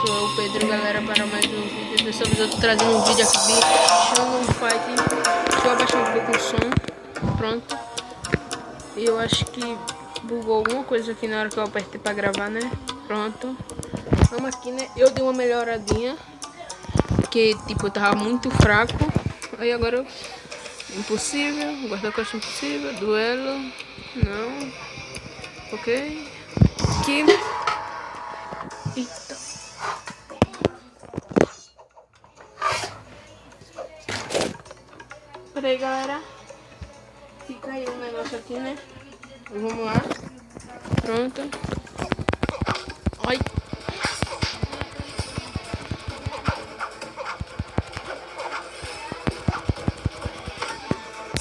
sou o Pedro, galera, para mais um vídeo. Dessa vez eu tô trazendo um vídeo aqui de Shonen Fight. Deixa eu abaixar um pouco o som. Pronto. E eu acho que bugou alguma coisa aqui na hora que eu apertei pra gravar, né? Pronto. Vamos aqui, né? Eu dei uma melhoradinha, porque tipo, eu tava muito fraco. Aí agora eu... Impossível, guarda-costas impossível, duelo, não, ok, aqui, eita, peraí galera, fica aí um negócio aqui, né, vamos lá, pronto, ai,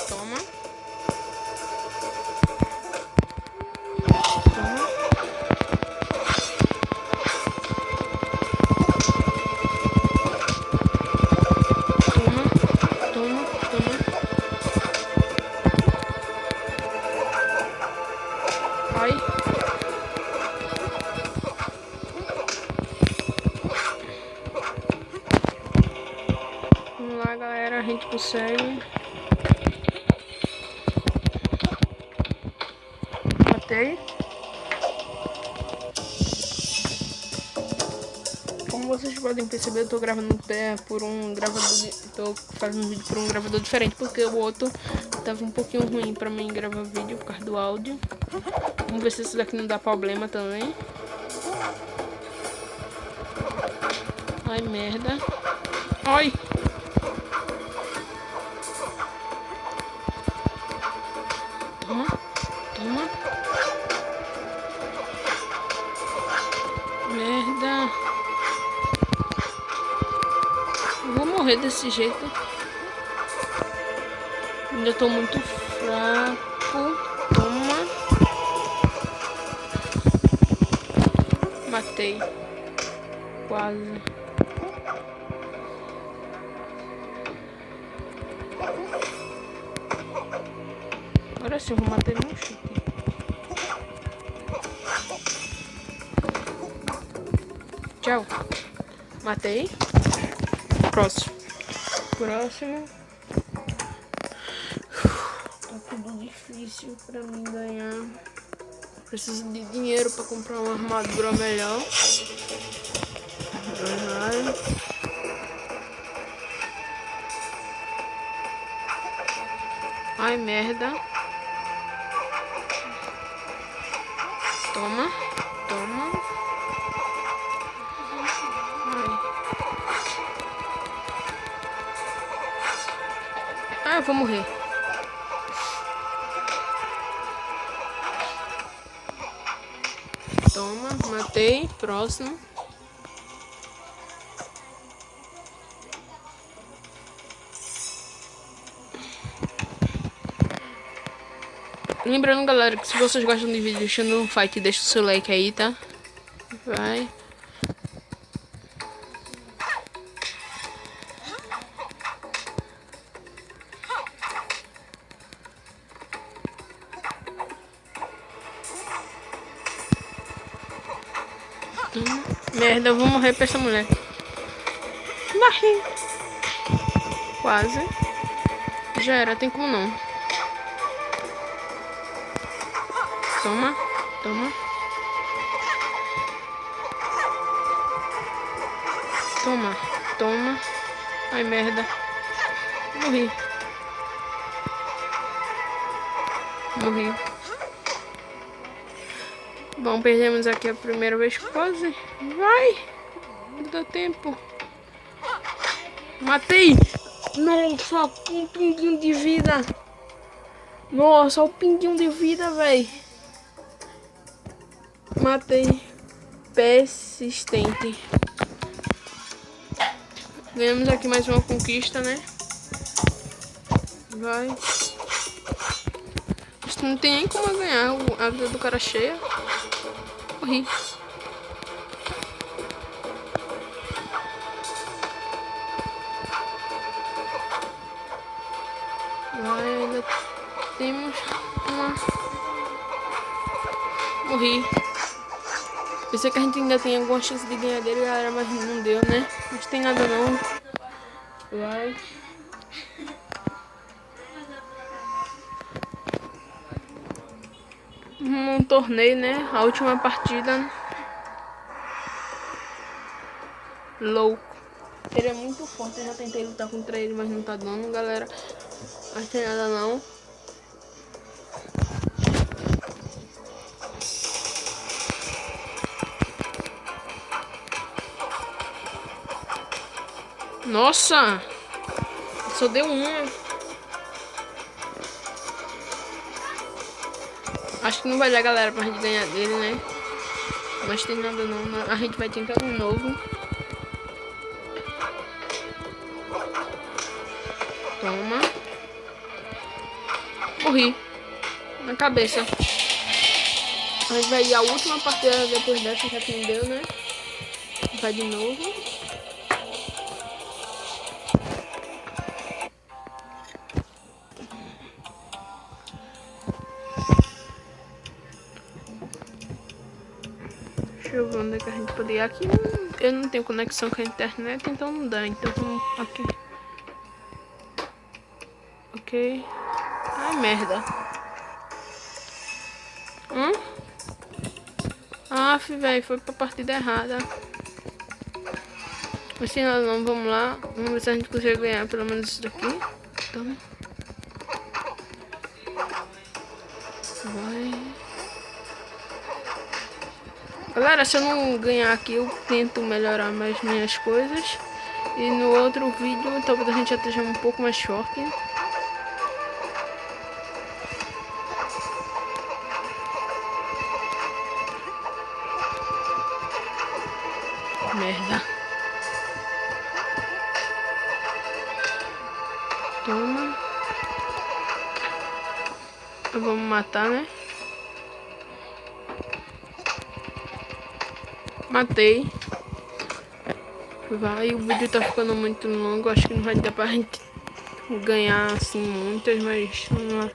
toma. Ai. Vamos lá, galera, a gente consegue. Matei. Como vocês podem perceber, eu tô gravando por um gravador, tô fazendo vídeo por um gravador diferente, porque o outro tava um pouquinho ruim pra mim gravar vídeo por causa do áudio. Vamos ver se isso daqui não dá problema também. Ai, merda. Ai! Toma, toma. Merda. Eu vou morrer desse jeito. Ainda tô muito fraco. Toma. Matei. Quase. Agora sim, eu vou matar ele no chute. Tchau. Matei. Próximo. Próximo. Tá tudo difícil pra mim ganhar. Preciso de dinheiro pra comprar uma armadura melhor. Ai, merda. Toma. Toma. Ai. Ah, eu vou morrer. Toma, matei. Próximo. Lembrando, galera, que se vocês gostam de vídeo Shonen Fight, deixa o seu like aí, tá? Vai. Merda, eu vou morrer pra essa mulher. Morri. Quase. Já era, tem como não. Toma, toma. Toma, toma. Ai, merda. Morri. Morri. Bom, perdemos aqui a primeira vez quase. Vai. Não dá tempo. Matei. Nossa, um pinguinho de vida. Nossa, o pinguinho de vida, velho. Matei. Persistente. Ganhamos aqui mais uma conquista, né? Vai. Isso não tem nem como ganhar. A vida do cara cheia. Morri. Vai, ainda temos uma... Morri. Pensei que a gente ainda tem alguma chance de ganhar dele, galera, mas não deu, né? Não tem nada não. Vai. Um torneio, né? A última partida. Louco. Ele é muito forte, eu já tentei lutar contra ele, mas não tá dando, galera. Não tem nada não. Nossa! Só deu uma. Acho que não vai dar, galera, pra gente ganhar dele, né? Mas tem nada não. A gente vai tentar de novo. Toma. Morri. Na cabeça. A gente vai ir a última partida depois dessa, já atendeu, né? Vai de novo. Deixa eu ver onde é que a gente pode ir. Aqui eu não tenho conexão com a internet, então não dá. Então vamos aqui. Ok. Ai, merda. Aff, velho, foi pra partida errada. Mas se nós não, vamos lá. Vamos ver se a gente consegue ganhar pelo menos isso daqui. Então. Vai. Galera, se eu não ganhar aqui, eu tento melhorar mais minhas coisas. E no outro vídeo, talvez a gente já esteja um pouco mais forte. Merda. Toma. Vamos matar, né? Matei. Vai, o vídeo tá ficando muito longo. Acho que não vai dar pra gente ganhar assim muitas, mas vamos lá.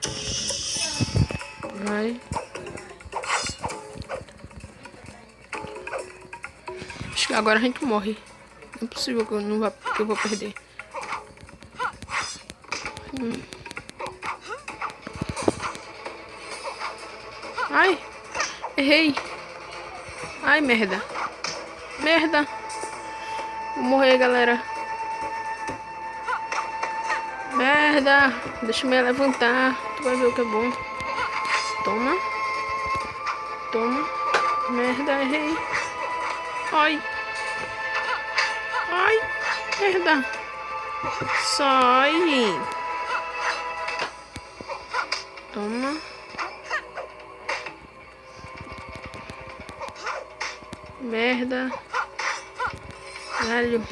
Vai. Acho que agora a gente morre. Não é possível que eu não vá, que eu vou perder. Ai, errei. Ai, merda. Merda. Vou morrer, galera. Merda. Deixa eu me levantar. Tu vai ver o que é bom. Toma. Toma. Merda, errei. Ai. Ai, merda. Sai. Toma. Merda. Velho.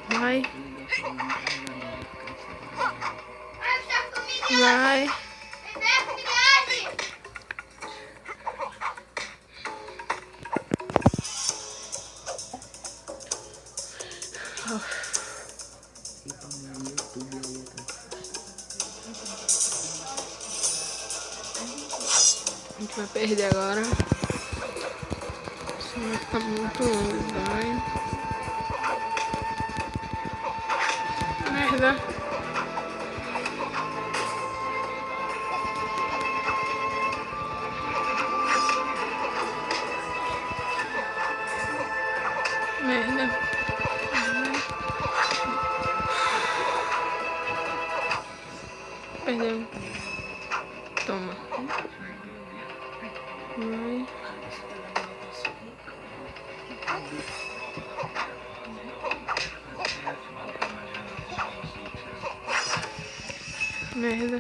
Vai. Vai. A gente vai perder agora. Isso vai ficar muito longo, vai. Merda. Merda. Perdeu. Toma. Vai. Merda.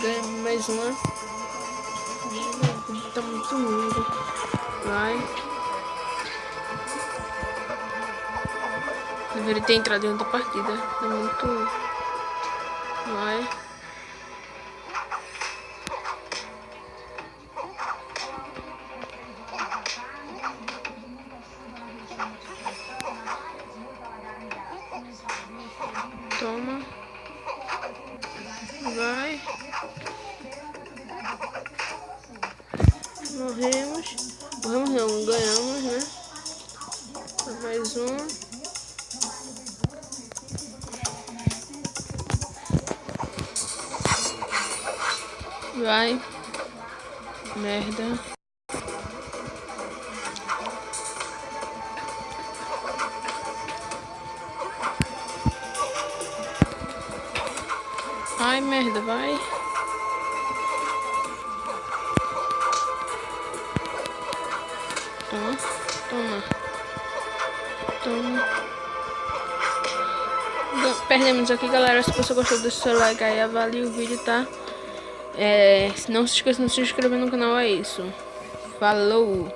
Ganhamos mais uma. Tá muito lindo. Vai. deveria ter entrado em outra partida. É muito... Vai. Toma. Vai. Morremos. Morremos não, ganhamos, né? Mais um. Vai. Merda. Ai, merda, vai. Toma, toma. Toma. Perdemos aqui, galera. Se você gostou, deixa o seu like aí, avalie o vídeo, tá? Não se esqueça de se inscrever no canal, é isso. Falou!